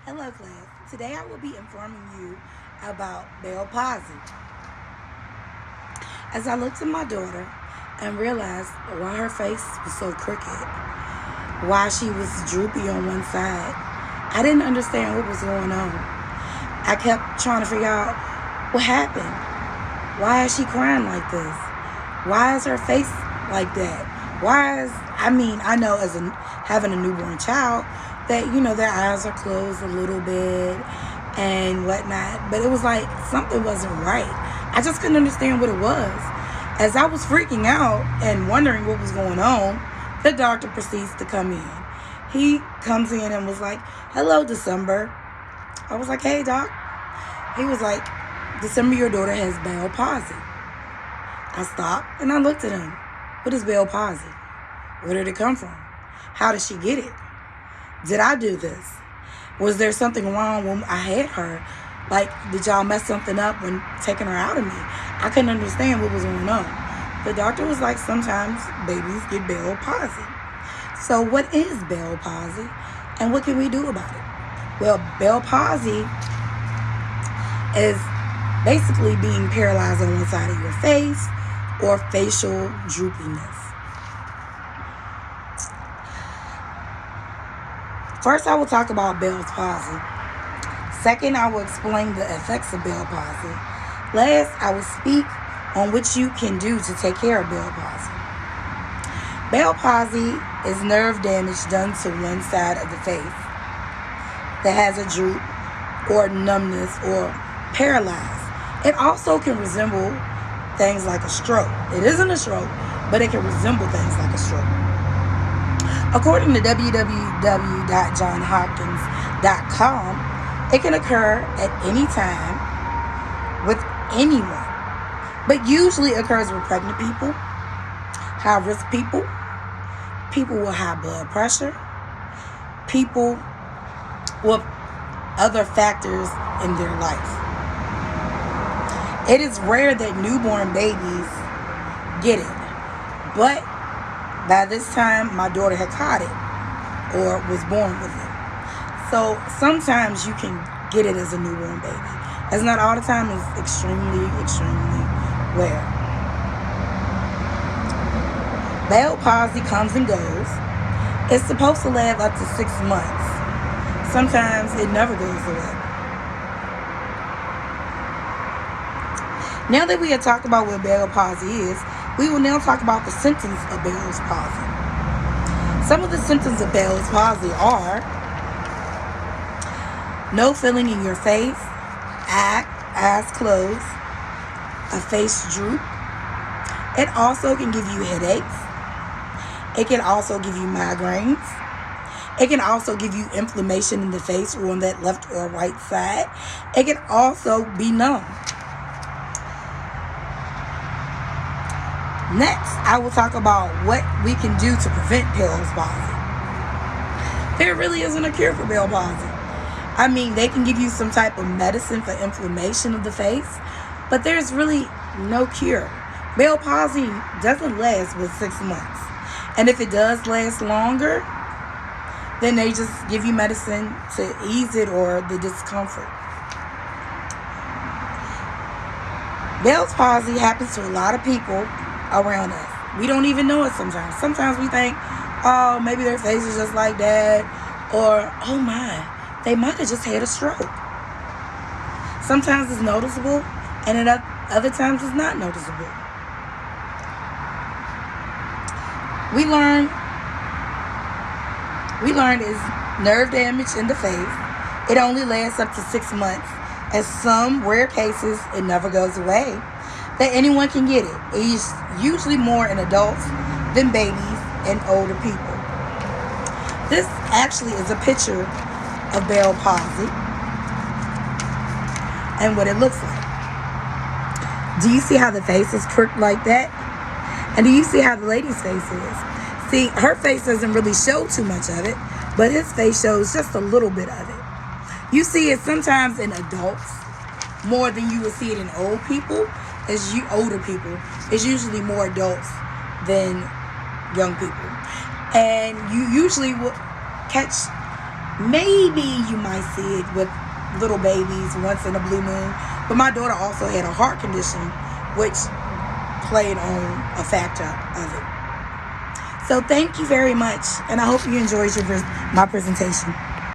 Hello, class. Today I will be informing you about Bell palsy. As I looked at my daughter and realized why her face was so crooked, why she was droopy on one side, I didn't understand what was going on. I kept trying to figure out what happened. Why is she crying like this? Why is her face like that? I know as having a newborn child that, their eyes are closed a little bit and whatnot. But it was like something wasn't right. I just couldn't understand what it was. As I was freaking out and wondering what was going on, the doctor proceeds to come in. He comes in and was like, "Hello, December." I was like, "Hey, doc." He was like, "December, your daughter has Bell palsy." I stopped and I looked at him. "What is Bell palsy? Where did it come from? How did she get it? Did I do this? Was there something wrong when I had her? Like, did y'all mess something up when taking her out of me?" I couldn't understand what was going on. The doctor was like, "Sometimes babies get Bell palsy." So what is Bell palsy and what can we do about it? Well, Bell palsy is basically being paralyzed on one side of your face or facial droopiness. First, I will talk about Bell's palsy. Second, I will explain the effects of Bell palsy. Last, I will speak on what you can do to take care of Bell palsy. Bell palsy is nerve damage done to one side of the face that has a droop or numbness or paralyzed. It also can resemble things like a stroke. It isn't a stroke, but it can resemble things like a stroke. According to www.johnhopkins.com, it can occur at any time with anyone, but usually occurs with pregnant people, high-risk people, people with high blood pressure, people with other factors in their life. It is rare that newborn babies get it, but by this time my daughter had caught it or was born with it. So sometimes you can get it as a newborn baby. That's not all the time. It's extremely, extremely rare. Bell palsy comes and goes. It's supposed to last up to 6 months. Sometimes it never goes away. Now that we have talked about what Bell palsy is, we will now talk about the symptoms of Bell's palsy. Some of the symptoms of Bell's palsy are no feeling in your face, eyes closed, a face droop. It also can give you headaches. It can also give you migraines. It can also give you inflammation in the face or on that left or right side. It can also be numb. Next, I will talk about what we can do to prevent Bell's palsy. There really isn't a cure for Bell palsy. I mean, they can give you some type of medicine for inflammation of the face, but there's really no cure. Bell palsy doesn't last but 6 months. And if it does last longer, then they just give you medicine to ease it or the discomfort. Bell's palsy happens to a lot of people around us. We don't even know it sometimes. Sometimes we think, oh, maybe their face is just like that, or, oh my, they might have just had a stroke. Sometimes it's noticeable, and at other times it's not noticeable. We learned is nerve damage in the face. It only lasts up to 6 months. In some rare cases, it never goes away. That anyone can get it. It's usually more in adults than babies and older people. This actually is a picture of Bell palsy and what it looks like. Do you see how the face is crooked like that? And do you see how the lady's face is? See, her face doesn't really show too much of it, but his face shows just a little bit of it. You see it sometimes in adults more than you would see it in old people. Older people, it's usually more adults than young people. And you usually will catch Maybe you might see it with little babies once in a blue moon. But my daughter also had a heart condition, which played on a factor of it. So thank you very much, and I hope you enjoyed my presentation.